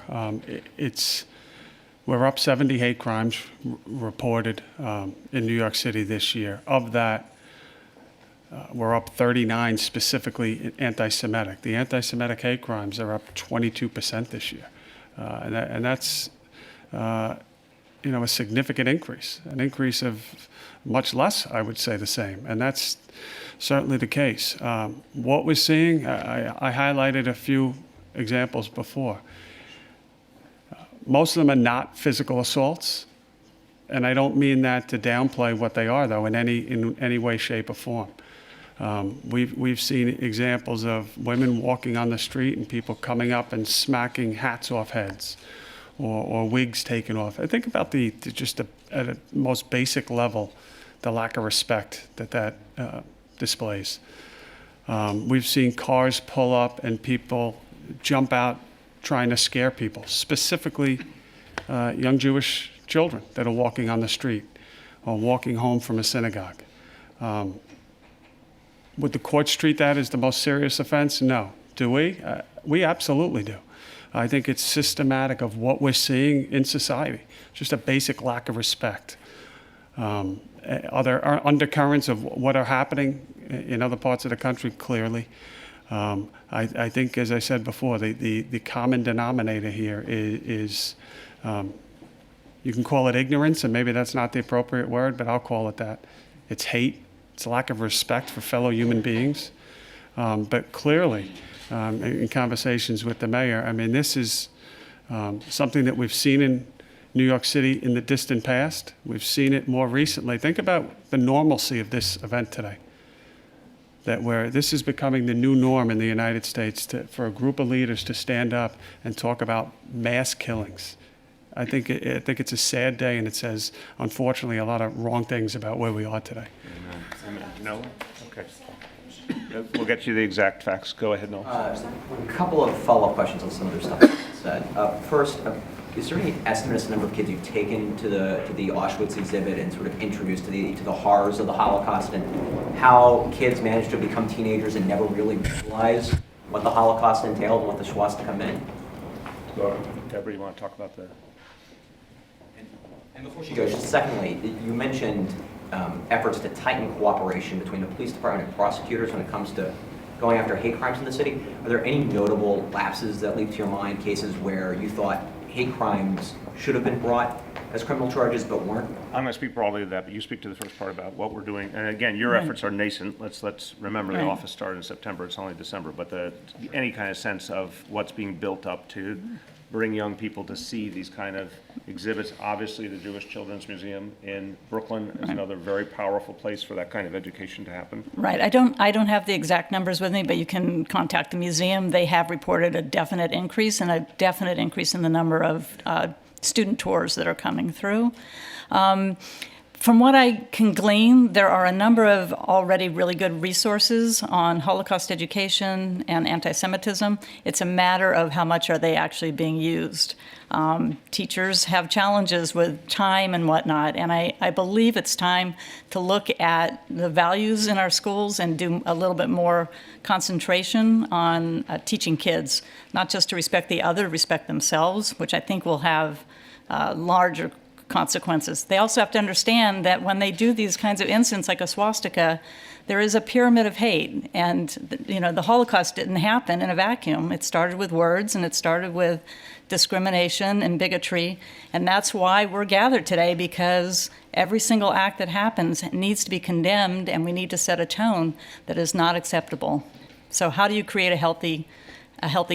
we're up 70 hate crimes reported in New York City this year. Of that, we're up 39 specifically anti-Semitic. The anti-Semitic hate crimes are up 22% this year. And that's, you know, a significant increase, an increase of much less, I would say the same. And that's certainly the case. What we're seeing, I highlighted a few examples before. Most of them are not physical assaults. And I don't mean that to downplay what they are, though, in any way, shape, or form. We've seen examples of women walking on the street and people coming up and smacking hats off heads, or wigs taken off. I think about at a most basic level, the lack of respect that displays. We've seen cars pull up and people jump out trying to scare people, specifically young Jewish children that are walking on the street or walking home from a synagogue. Would the courts treat that as the most serious offense? No. Do we? We absolutely do. I think it's systematic of what we're seeing in society, just a basic lack of respect. Are there undercurrents of what are happening in other parts of the country? Clearly. I think, as I said before, the common denominator here is you can call it ignorance, and maybe that's not the appropriate word, but I'll call it that. It's hate. It's a lack of respect for fellow human beings. But clearly, in conversations with the mayor, I mean, this is something that we've seen in New York City in the distant past. We've seen it more recently. Think about the normalcy of this event today. This is becoming the new norm in the United States for a group of leaders to stand up and talk about mass killings. I think it's a sad day, and it says, unfortunately, a lot of wrong things about where we are today. Amen. No? Okay. We'll get you the exact facts. Go ahead, Noel. A couple of follow-up questions on some of the stuff that you said. First, is there any estimate as to the number of kids you've taken to the Auschwitz exhibit and sort of introduced to the horrors of the Holocaust, and how kids managed to become teenagers and never really realize what the Holocaust entailed and what the swastika meant? Deborah, you want to talk about the... And before she goes, just secondly, you mentioned efforts to tighten cooperation between the police department and prosecutors when it comes to going after hate crimes in the city. Are there any notable lapses that leap to your mind, cases where you thought hate crimes should have been brought as criminal charges but weren't? I'm going to speak broadly to that, but you speak to the first part about what we're doing. And again, your efforts are nascent. Let's remember the office started in September. It's only December. But any kind of sense of what's being built up to bring young people to see these kind of exhibits. Obviously, the Jewish Children's Museum in Brooklyn is another very powerful place for that kind of education to happen. Right. I don't have the exact numbers with me, but you can contact the museum. They have reported a definite increase in the number of student tours that are coming through. From what I can glean, there are a number of already really good resources on Holocaust education and anti-Semitism. It's a matter of how much are they actually being used. Teachers have challenges with time and whatnot, and I believe it's time to look at the values in our schools and do a little bit more concentration on teaching kids, not just to respect the other, respect themselves, which I think will have larger consequences. They also have to understand that when they do these kinds of incidents like a swastika, there is a pyramid of hate. And, the Holocaust didn't happen in a vacuum. It started with words, and it started with discrimination and bigotry. And that's why we're gathered today, because every single act that happens needs to be condemned, and we need to set a tone that is not acceptable. So how do you create a healthy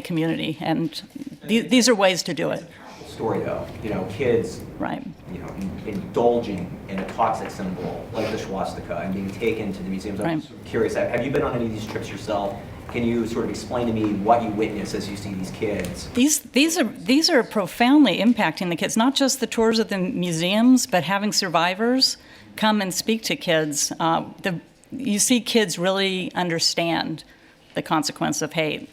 community? And these are ways to do it. Story though, kids, Right. Indulging in a toxic symbol like the swastika and being taken to the museums. I'm Right. sort of curious, have you been on any of these trips yourself? Can you sort of explain to me what you witness as you see these kids? These are profoundly impacting the kids, not just the tours of the museums, but having survivors come and speak to kids. You see kids really understand the consequence of hate.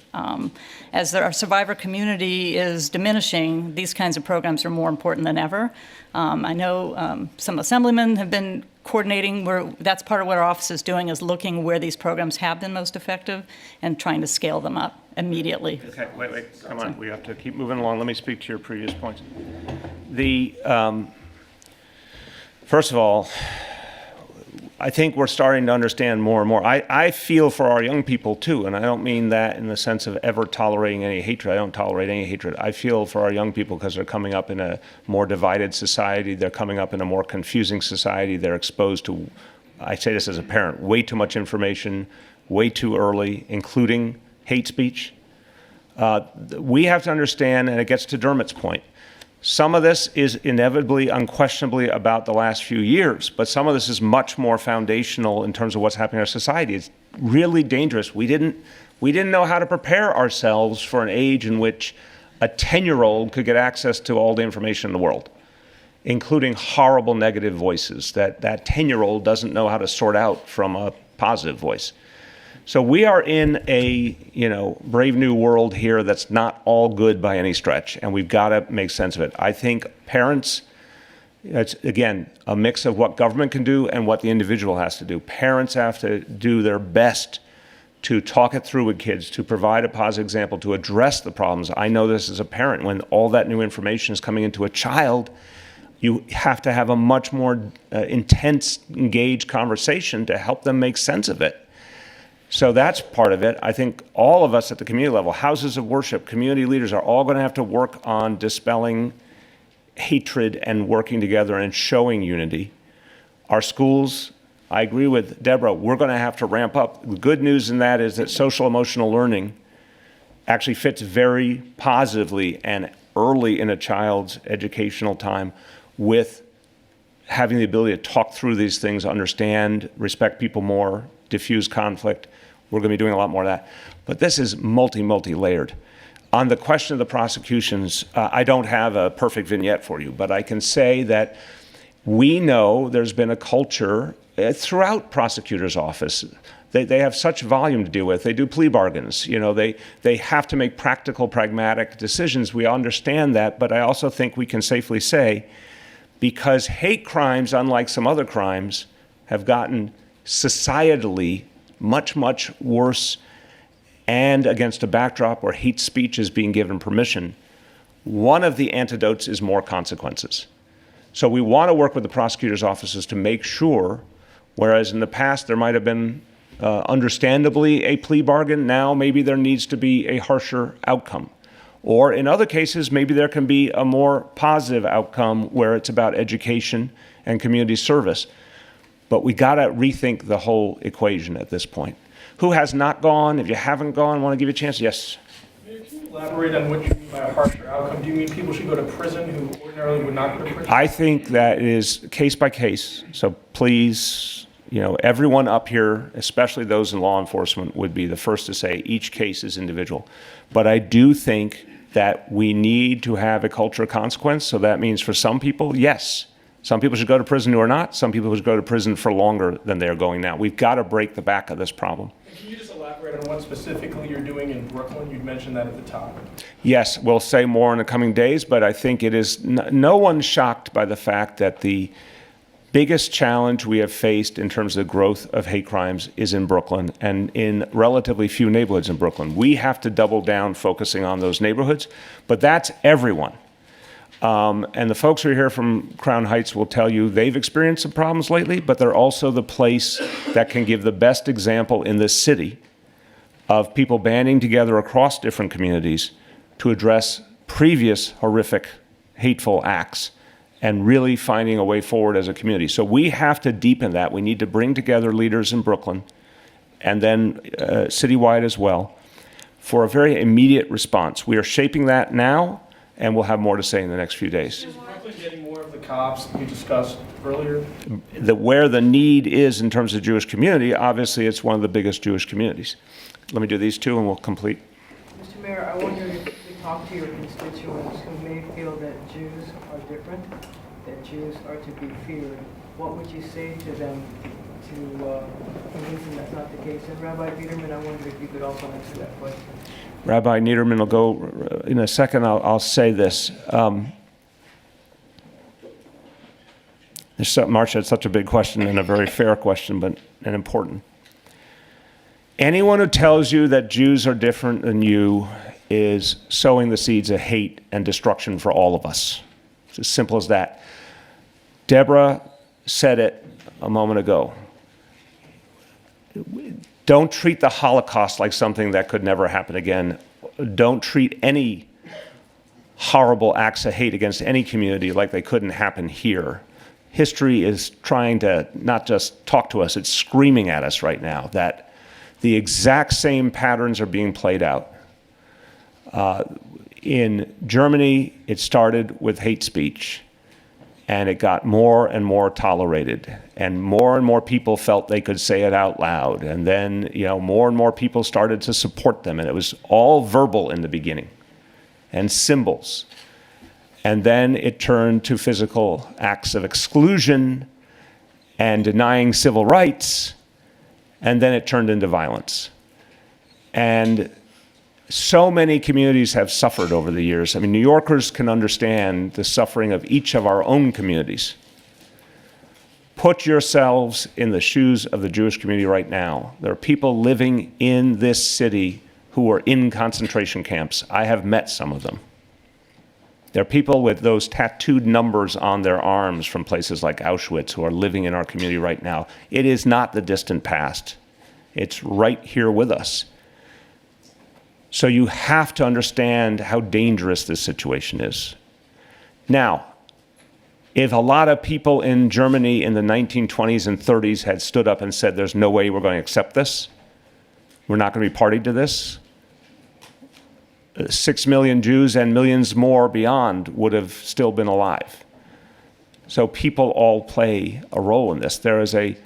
As our survivor community is diminishing, these kinds of programs are more important than ever. I know some assemblymen have been coordinating that's part of what our office is doing, is looking where these programs have been most effective and trying to scale them up immediately. Okay, wait, come on, we have to keep moving along. Let me speak to your previous points. First of all, I think we're starting to understand more and more. I feel for our young people too, and I don't mean that in the sense of ever tolerating any hatred. I don't tolerate any hatred. I feel for our young people because they're coming up in a more divided society. They're coming up in a more confusing society. They're exposed to, I say this as a parent, way too much information, way too early, including hate speech. We have to understand, and it gets to Dermot's point, some of this is inevitably, unquestionably about the last few years, but some of this is much more foundational in terms of what's happening in our society. It's really dangerous. We didn't know how to prepare ourselves for an age in which a 10-year-old could get access to all the information in the world, including horrible negative voices that 10-year-old doesn't know how to sort out from a positive voice. So we are in a, brave new world here that's not all good by any stretch, and we've got to make sense of it. I think parents, it's, again, a mix of what government can do and what the individual has to do. Parents have to do their best to talk it through with kids, to provide a positive example, to address the problems. I know this as a parent. When all that new information is coming into a child, you have to have a much more intense, engaged conversation to help them make sense of it. So that's part of it. I think all of us at the community level, houses of worship, community leaders, are all going to have to work on dispelling hatred and working together and showing unity. Our schools, I agree with Deborah, we're going to have to ramp up. The good news in that is that social emotional learning actually fits very positively and early in a child's educational time with having the ability to talk through these things, understand, respect people more, diffuse conflict. We're going to be doing a lot more of that. But this is multi-layered. On the question of the prosecutions, I don't have a perfect vignette for you, but I can say that we know there's been a culture throughout prosecutors' office. They have such volume to deal with. They do plea bargains. They have to make practical, pragmatic decisions. We understand that, but I also think we can safely say, because hate crimes, unlike some other crimes, have gotten societally much, much worse, and against a backdrop where hate speech is being given permission, one of the antidotes is more consequences. So we want to work with the prosecutors' offices to make sure, whereas in the past there might have been understandably a plea bargain, now maybe there needs to be a harsher outcome. Or in other cases, maybe there can be a more positive outcome where it's about education and community service. But we got to rethink the whole equation at this point. Who has not gone? If you haven't gone, want to give you a chance? Yes. Can you elaborate on what you mean by a harsher outcome? Do you mean people should go to prison who ordinarily would not go to prison? I think that is case by case. So please, everyone up here, especially those in law enforcement, would be the first to say each case is individual. But I do think that we need to have a culture of consequence. So that means for some people, yes. Some people should go to prison who are not. Some people should go to prison for longer than they're going now. We've got to break the back of this problem. Can you just elaborate on what specifically you're doing in Brooklyn? You'd mentioned that at the top. Yes, we'll say more in the coming days, but I think it is no one's shocked by the fact that the biggest challenge we have faced in terms of the growth of hate crimes is in Brooklyn and in relatively few neighborhoods in Brooklyn. We have to double down focusing on those neighborhoods, but that's everyone. And the folks who are here from Crown Heights will tell you they've experienced some problems lately, but they're also the place that can give the best example in this city of people banding together across different communities to address previous horrific, hateful acts and really finding a way forward as a community. So we have to deepen that. We need to bring together leaders in Brooklyn and then citywide as well for a very immediate response. We are shaping that now, and we'll have more to say in the next few days. Is Brooklyn getting more of the cops that you discussed earlier? Where the need is in terms of Jewish community, obviously it's one of the biggest Jewish communities. Let me do these two and we'll complete. Mr. Mayor, I wonder if you talk to your constituents who may feel that Jews are different, that Jews are to be feared. What would you say to them to convince them that's not the case? And Rabbi Biederman, I wonder if you could also answer that question. Rabbi Niederman will go in a second. I'll say this. Marcia, it's such a big question and a very fair question, but an important. Anyone who tells you that Jews are different than you is sowing the seeds of hate and destruction for all of us. It's as simple as that. Deborah said it a moment ago. Don't treat the Holocaust like something that could never happen again. Don't treat any horrible acts of hate against any community like they couldn't happen here. History is trying to not just talk to us, it's screaming at us right now that the exact same patterns are being played out. In Germany, it started with hate speech, and it got more and more tolerated, and more people felt they could say it out loud, and then more and more people started to support them, and it was all verbal in the beginning, and symbols. And then it turned to physical acts of exclusion and denying civil rights, and then it turned into violence. And so many communities have suffered over the years. I mean, New Yorkers can understand the suffering of each of our own communities. Put yourselves in the shoes of the Jewish community right now. There are people living in this city who are in concentration camps. I have met some of them. There are people with those tattooed numbers on their arms from places like Auschwitz who are living in our community right now. It is not the distant past. It's right here with us. So you have to understand how dangerous this situation is. Now, if a lot of people in Germany in the 1920s and 30s had stood up and said, there's no way we're going to accept this, we're not going to be party to this, 6 million Jews and millions more beyond would have still been alive. So people all play a role in this. There is a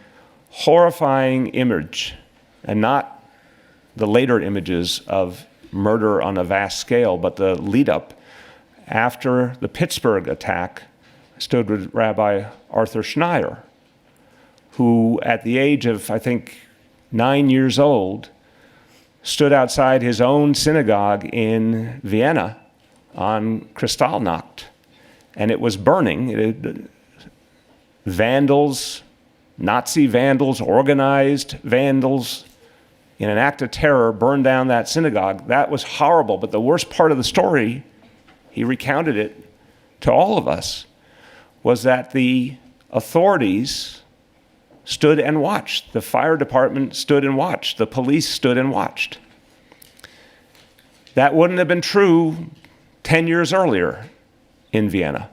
horrifying image, and not the later images of murder on a vast scale, but the lead up. After the Pittsburgh attack, I stood with Rabbi Arthur Schneier, who at the age of, I think, 9 years old, stood outside his own synagogue in Vienna on Kristallnacht, and it was burning. Vandals, Nazi vandals, organized vandals, in an act of terror, burned down that synagogue. That was horrible, but the worst part of the story, he recounted it to all of us, was that the authorities stood and watched. The fire department stood and watched. The police stood and watched. That wouldn't have been true 10 years earlier in Vienna.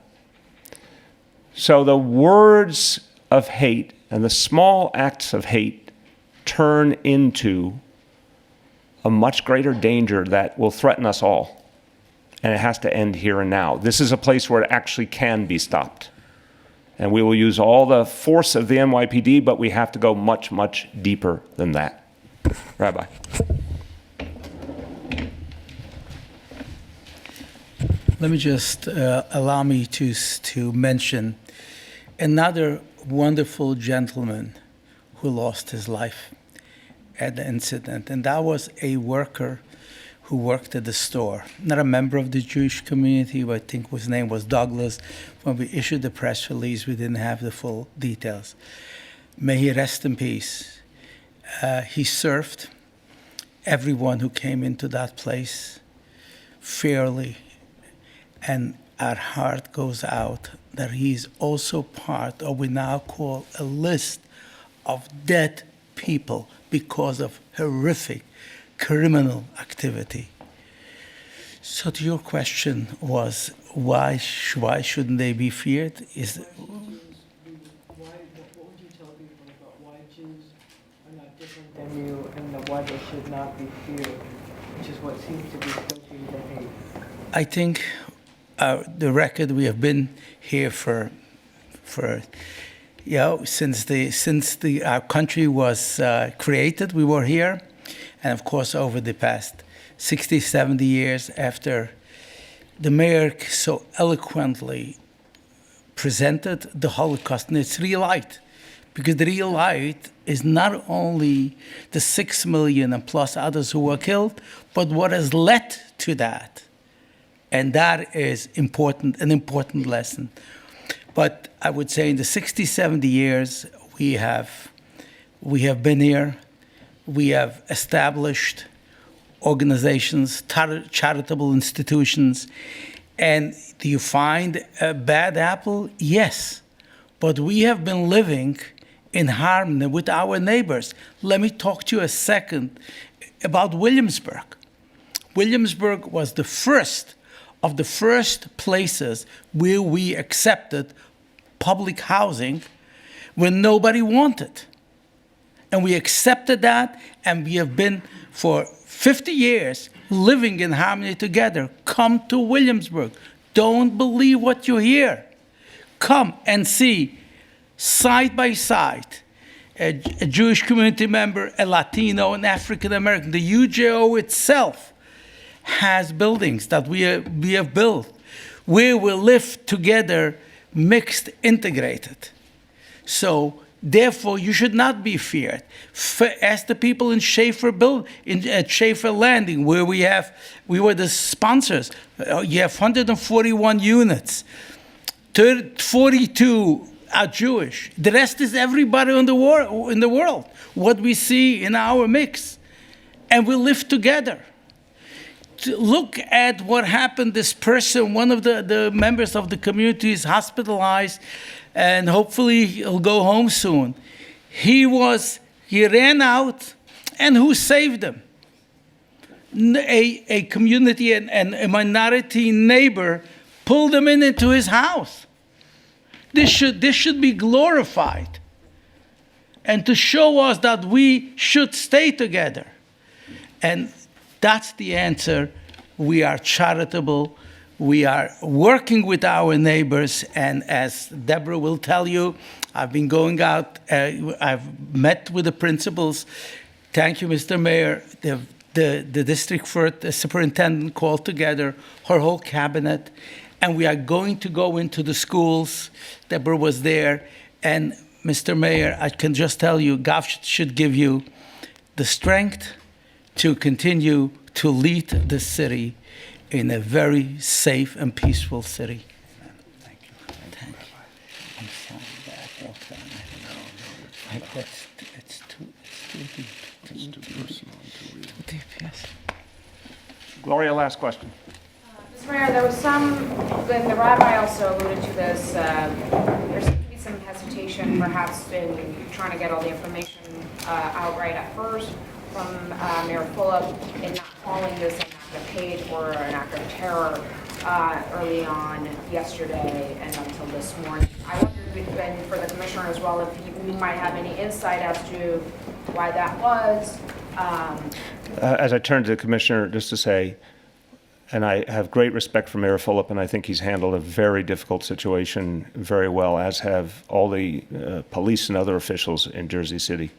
So the words of hate and the small acts of hate turn into a much greater danger that will threaten us all. And it has to end here and now. This is a place where it actually can be stopped. And we will use all the force of the NYPD, but we have to go much, much deeper than that. Rabbi. Let me just allow me to mention another wonderful gentleman who lost his life at the incident, and that was a worker who worked at the store, not a member of the Jewish community, but I think his name was Douglas. When we issued the press release, we didn't have the full details. May he rest in peace. He served everyone who came into that place fairly and our heart goes out that he is also part of what we now call a list of dead people because of horrific criminal activity. So to your question was, why shouldn't they be feared? What would you tell people about why Jews are not different than you and why they should not be feared, which is what seems to be stoking the hate? I think the record, we have been here for since our country was created, we were here, and of course over the past 60, 70 years after the mayor so eloquently presented the Holocaust in its real light. Because the real light is not only the 6 million and plus others who were killed, but what has led to that. And that is important, an important lesson. But I would say in the 60, 70 years, we have been here, we have established organizations, charitable institutions, and do you find a bad apple? Yes, but we have been living in harmony with our neighbors. Let me talk to you a second about Williamsburg. Williamsburg was the first of the first places where we accepted public housing when nobody wanted. And we accepted that, and we have been for 50 years living in harmony together. Come to Williamsburg. Don't believe what you hear. Come and see, side by side, a Jewish community member, a Latino, an African American. The UJO itself has buildings that we have built where we live together, mixed, integrated. So therefore, you should not be feared. Ask the people in Schaefer at Schaefer Landing, where we were the sponsors. You have 141 units. 42 are Jewish. The rest is everybody in the world. What we see in our mix, and we live together. To look at what happened. This person, one of the members of the community, is hospitalized, and hopefully he'll go home soon. He ran out, and who saved him? A community and a minority neighbor pulled him into his house. This should be glorified, and to show us that we should stay together. And that's the answer. We are charitable. We are working with our neighbors, and as Deborah will tell you, I've been going out, I've met with the principals. Thank you, Mr. Mayor. The district superintendent called together her whole cabinet, and we are going to go into the schools. Deborah was there, and Mr. Mayor, I can just tell you, God should give you the strength to continue to lead the city in a very safe and peaceful city. Thank you. Thank you. I'm sorry that it's too deep. It's too personal. Too deep, yes. Gloria, last question. Mr. Mayor, there was then the rabbi also alluded to this, there seemed to be some hesitation perhaps in trying to get all the information outright at first from Mayor Fulop in not calling this an act of hate or an act of terror early on yesterday and until this morning. I wondered, and for the commissioner as well, if you might have any insight as to why that was. As I turn to the commissioner, just to say, and I have great respect for Mayor Fulop, and I think he's handled a very difficult situation very well, as have all the police and other officials in Jersey City.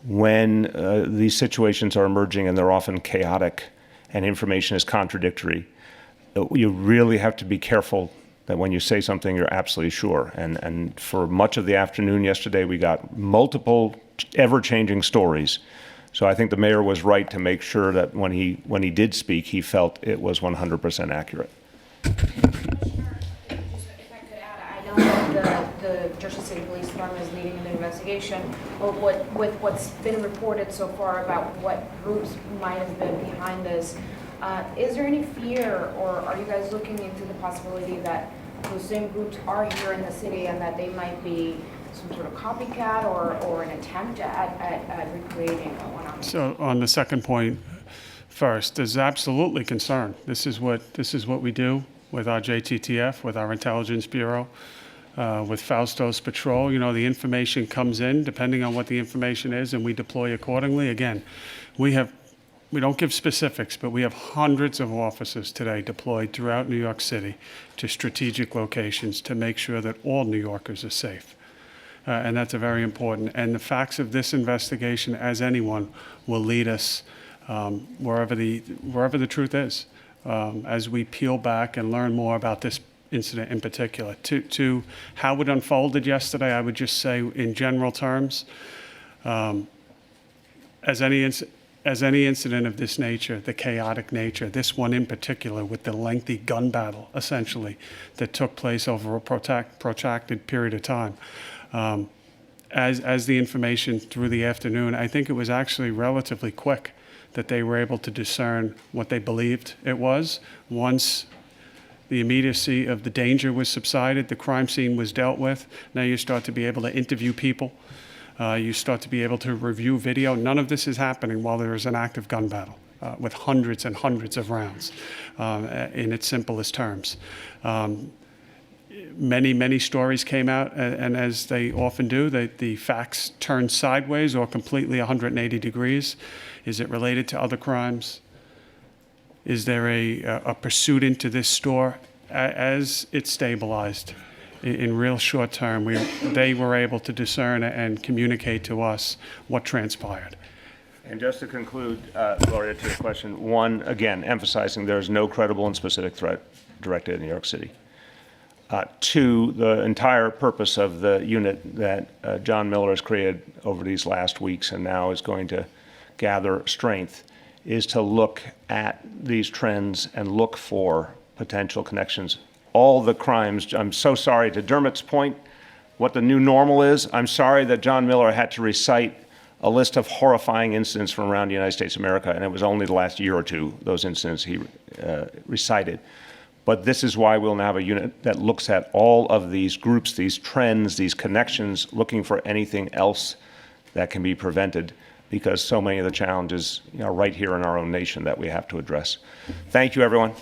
When these situations are emerging and they're often chaotic and information is contradictory, you really have to be careful that when you say something, you're absolutely sure. And for much of the afternoon yesterday, we got multiple ever-changing stories. So I think the mayor was right to make sure that when he did speak, he felt it was 100% accurate. Commissioner, if I could add, I know that the Jersey City Police Department is leading an investigation, but with what's been reported so far about what groups might have been behind this, Is there any fear, or are you guys looking into the possibility that those same groups are here in the city and that they might be some sort of copycat or an attempt at recreating one? So on the second point first, there's absolutely concern. This is what we do with our JTTF, with our Intelligence Bureau, with Fausto's Patrol. You know, the information comes in depending on what the information is, and we deploy accordingly. Again, we don't give specifics, but we have hundreds of officers today deployed throughout New York City to strategic locations to make sure that all New Yorkers are safe. And that's very important. And the facts of this investigation, as anyone, will lead us wherever the truth is, as we peel back and learn more about this incident in particular. To how it unfolded yesterday, I would just say in general terms, as any incident of this nature, the chaotic nature, this one in particular with the lengthy gun battle, essentially, that took place over a protracted period of time, as the information through the afternoon, I think it was actually relatively quick that they were able to discern what they believed it was. Once the immediacy of the danger was subsided, the crime scene was dealt with, now you start to be able to interview people. You start to be able to review video. None of this is happening while there is an active gun battle with hundreds and hundreds of rounds in its simplest terms. Many stories came out, and as they often do, the facts turn sideways or completely 180 degrees. Is it related to other crimes? Is there a pursuit into this store? As it stabilized in real short term, they were able to discern and communicate to us what transpired. And just to conclude, Gloria, to your question, one, again, emphasizing there is no credible and specific threat directed at New York City. Two, the entire purpose of the unit that John Miller has created over these last weeks and now is going to gather strength is to look at these trends and look for potential connections. All the crimes, I'm so sorry, to Dermot's point, what the new normal is, I'm sorry that John Miller had to recite a list of horrifying incidents from around the United States of America, and it was only the last year or two, those incidents he recited. But this is why we'll now have a unit that looks at all of these groups, these trends, these connections, looking for anything else that can be prevented, because so many of the challenges are right here in our own nation that we have to address. Thank you, everyone.